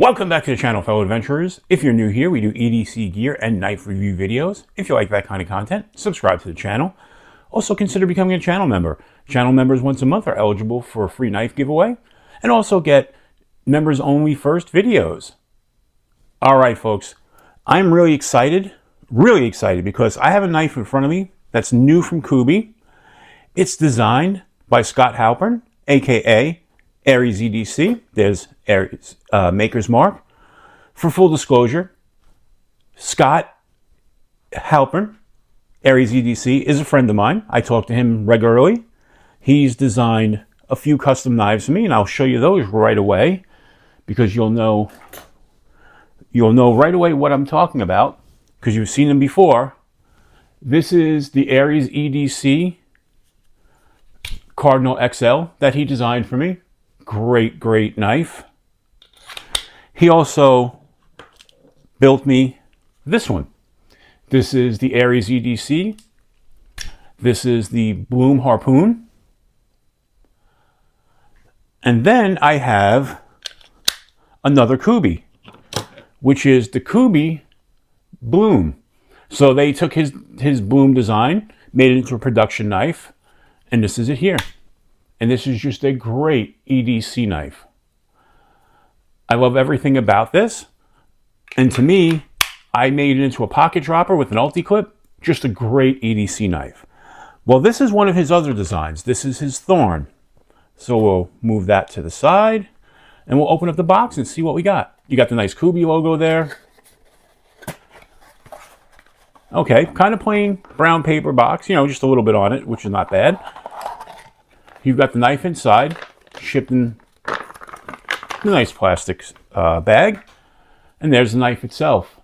Welcome back to the channel, fellow adventurers. If you're new here, we do EDC gear and knife review videos. If you like that kind of content, subscribe to the channel. Also consider becoming a channel member. Channel members once a month are eligible for a free knife giveaway and also get members only first videos. All right, folks, I'm really excited because I have a knife in front of me that's new from Kubey. It's designed by Scott Halpern, aka Aries EDC. There's Aries Maker's Mark. For full disclosure, Scott Halpern, Aries EDC, is a friend of mine. I talk to him regularly. He's designed a few custom knives for me, and I'll show you those right away because you'll know right away what I'm talking about because you've seen them before. This is the Aries EDC Cardinal XL that he designed for me. Great knife. He also built me this one. This is the Aries EDC. This is the Bloom Harpoon. And then I have another Kubey, which is the Kubey Bloom. So they took his Bloom design, made it into a production knife, and this is it here. And this is just a great EDC knife. I love everything about this. And to me, I made it into a pocket dropper with an ulti-clip. Just a great EDC knife. Well, this is one of his other designs. This is his Thorn. So we'll move that to the side. And we'll open up the box and see what we got. You got the nice Kubey logo there. Okay, kind of plain brown paper box. You know, just a little bit on it, which is not bad. You've got the knife inside, shipped in a nice plastic bag. And there's the knife itself.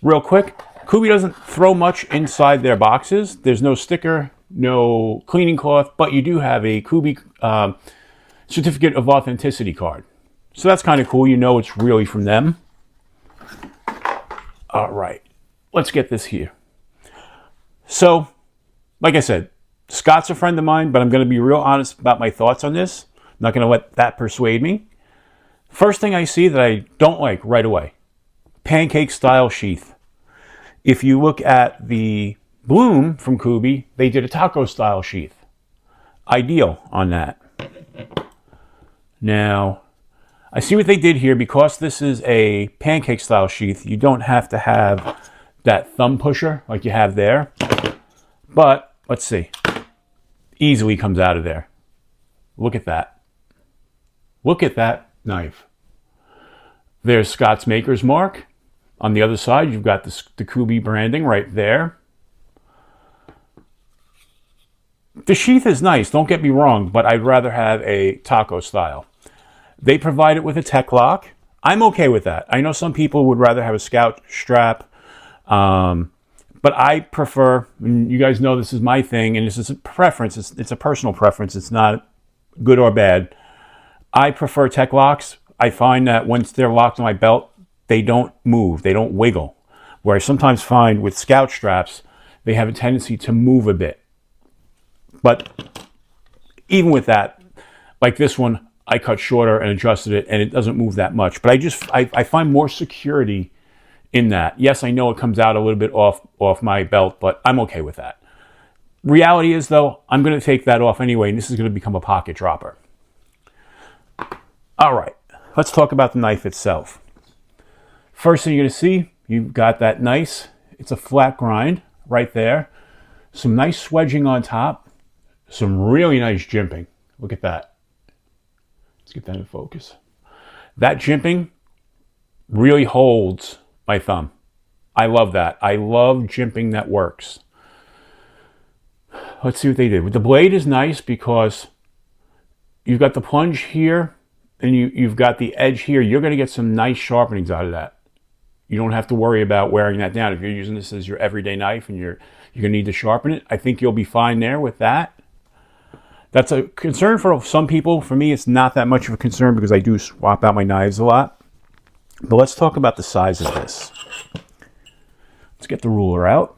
Real quick, Kubey doesn't throw much inside their boxes. There's no sticker, no cleaning cloth, but you do have a Kubey certificate of authenticity card. So that's kind of cool. You know it's really from them. All right, let's get this here. So, like I said, Scott's a friend of mine, but I'm going to be real honest about my thoughts on this. I'm not going to let that persuade me. First thing I see that I don't like right away, pancake style sheath. If you look at the Bloom from Kubey, they did a taco style sheath. Ideal on that. Now, I see what they did here. Because this is a pancake style sheath, you don't have to have that thumb pusher like you have there. But let's see. Easily comes out of there. Look at that. Look at that knife. There's Scott's Maker's Mark. On the other side, you've got the Kubey branding right there. The sheath is nice, don't get me wrong, but I'd rather have a taco style. They provide it with a tech lock. I'm okay with that. I know some people would rather have a scout strap. But I prefer, and you guys know this is my thing, and this is a preference. It's a personal preference. It's not good or bad. I prefer tech locks. I find that once they're locked on my belt, they don't move. They don't wiggle. Where I sometimes find with scout straps, they have a tendency to move a bit. But even with that, like this one, I cut shorter and adjusted it, and it doesn't move that much. But I find more security in that. Yes, I know it comes out a little bit off my belt, but I'm okay with that. Reality is, though, I'm going to take that off anyway, and this is going to become a pocket dropper. All right, let's talk about the knife itself. First thing you're going to see, you've got that nice, it's a flat grind right there. Some nice swedging on top. Some really nice jimping. Look at that. Let's get that in focus. That jimping really holds my thumb. I love that. I love jimping that works. Let's see what they did. With the blade is nice because you've got the plunge here and you've got the edge here. You're going to get some nice sharpenings out of that. You don't have to worry about wearing that down. If you're using this as your everyday knife and you're going to need to sharpen it, I think you'll be fine there with that. That's a concern for some people. For me, it's not that much of a concern because I do swap out my knives a lot. But let's talk about the size of this. Let's get the ruler out.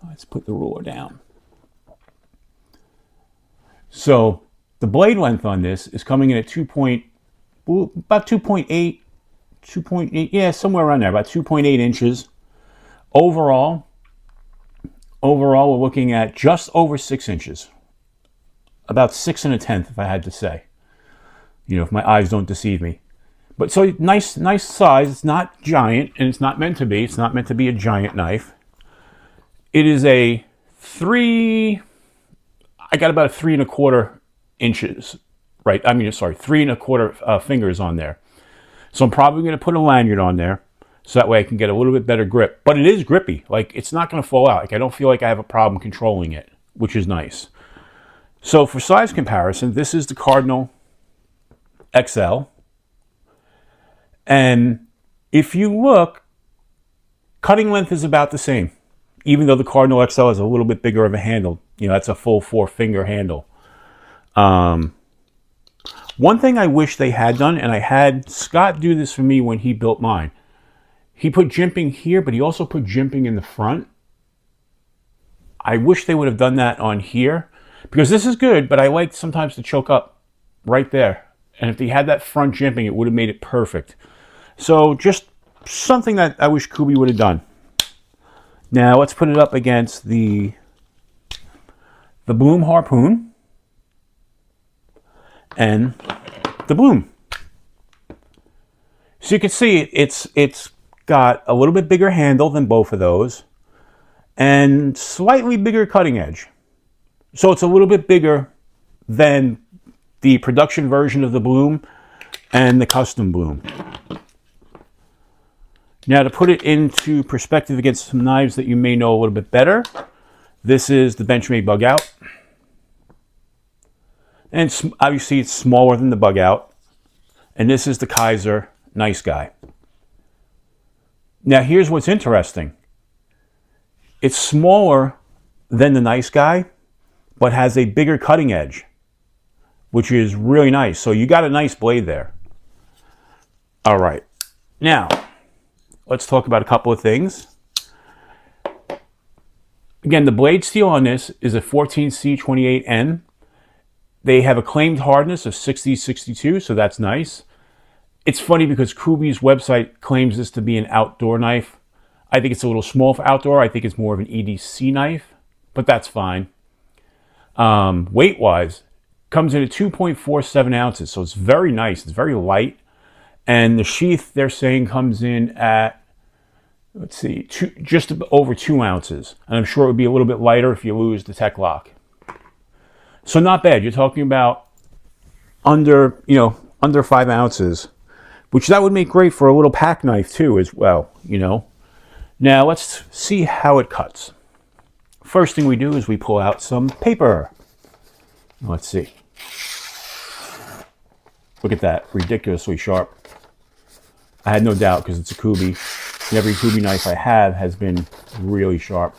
Let's put the ruler down. So the blade length on this is coming in at about 2.8, 2.8, yeah, somewhere around there, about 2.8 inches. Overall, we're looking at just over 6 inches. About 6 1/10, if I had to say. You know, if my eyes don't deceive me. But so nice size. It's not giant, and it's not meant to be. It's not meant to be a giant knife. It is a 3. I got about 3 1/4 inches, right? I mean, sorry, 3 1/4 fingers on there. So I'm probably going to put a lanyard on there, so that way I can get a little bit better grip. But it is grippy. Like, it's not going to fall out. Like, I don't feel like I have a problem controlling it, which is nice. So for size comparison, this is the Cardinal XL. And if you look, cutting length is about the same, even though the Cardinal XL is a little bit bigger of a handle. You know, that's a full 4-finger handle. One thing I wish they had done, and I had Scott do this for me when he built mine, he put jimping here, but he also put jimping in the front. I wish they would have done that on here, because this is good, but I like sometimes to choke up right there. And if they had that front jimping, it would have made it perfect. So just something that I wish Kubey would have done. Now let's put it up against the Bloom Harpoon and the Bloom. So you can see it's got a little bit bigger handle than both of those and slightly bigger cutting edge. So it's a little bit bigger than the production version of the Bloom and the custom Bloom. Now, to put it into perspective against some knives that you may know a little bit better, this is the Benchmade Bug Out. And obviously it's smaller than the Bug Out. And this is the Kaiser Nice Guy. Now, here's what's interesting. It's smaller than the Nice Guy, but has a bigger cutting edge, which is really nice. So you got a nice blade there. All right. Now, let's talk about a couple of things. Again, the blade steel on this is a 14C28N. They have a claimed hardness of 60-62, so that's nice. It's funny because Kubey's website claims this to be an outdoor knife. I think it's a little small for outdoor. I think it's more of an EDC knife, but that's fine. Weight-wise, comes in at 2.47 ounces, so it's very nice. It's very light. And the sheath, they're saying, comes in at, let's see, just over 2 ounces. And I'm sure it would be a little bit lighter if you lose the tech lock. So not bad. You're talking about under 5 ounces, which that would make great for a little pack knife too as well, you know. Now let's see how it cuts. First thing we do is we pull out some paper. Let's see. Look at that, ridiculously sharp. I had no doubt because it's a Kubey. Every Kubey knife I have has been really sharp.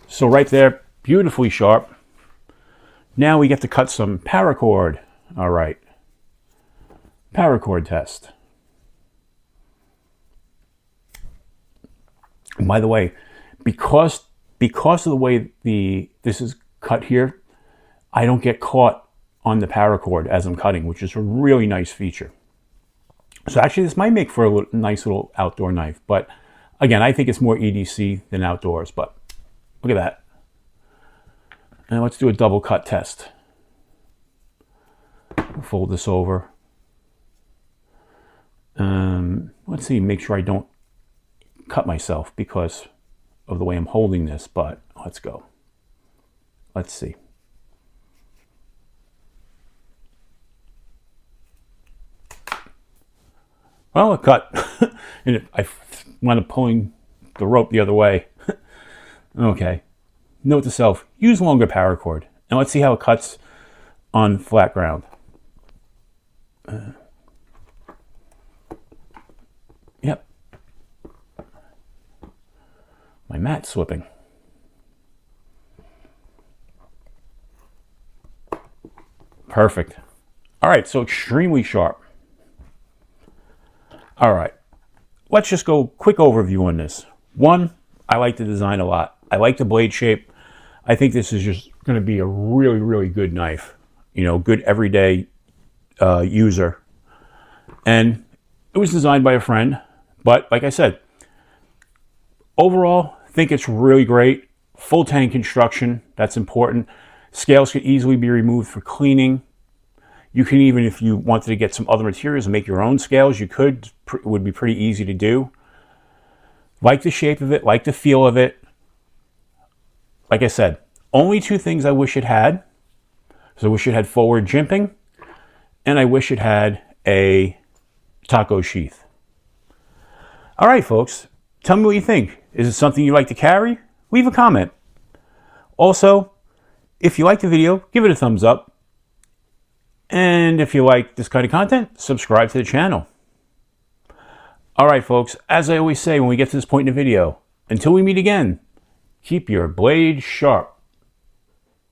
So right there, beautifully sharp. Now we get to cut some paracord. All right. Paracord test. And by the way, because of the way this is cut here, I don't get caught on the paracord as I'm cutting, which is a really nice feature. So actually this might make for a nice little outdoor knife, but again, I think it's more EDC than outdoors, but look at that. And let's do a double cut test. Fold this over. Let's see, make sure I don't cut myself because of the way I'm holding this, but let's go. Let's see. Well, it cut. And I wound up pulling the rope the other way. Okay. Note to self, use longer paracord. And let's see how it cuts on flat ground. Yep. My mat's slipping. Perfect. All right, so extremely sharp. All right, let's just go quick overview on this. One, I like the design a lot. I like the blade shape. I think this is just going to be a really, really good knife. You know, good everyday user. And it was designed by a friend. But like I said, overall, I think it's really great. Full tang construction, that's important. Scales can easily be removed for cleaning. You can even, if you wanted to get some other materials and make your own scales, you could. It would be pretty easy to do. Like the shape of it, like the feel of it. Like I said, only two things I wish it had. So I wish it had forward jimping, and I wish it had a taco sheath. All right, folks, tell me what you think. Is it something you like to carry? Leave a comment. Also, if you like the video, give it a thumbs up. And if you like this kind of content, subscribe to the channel. All right, folks, as I always say when we get to this point in the video, until we meet again, keep your blade sharp.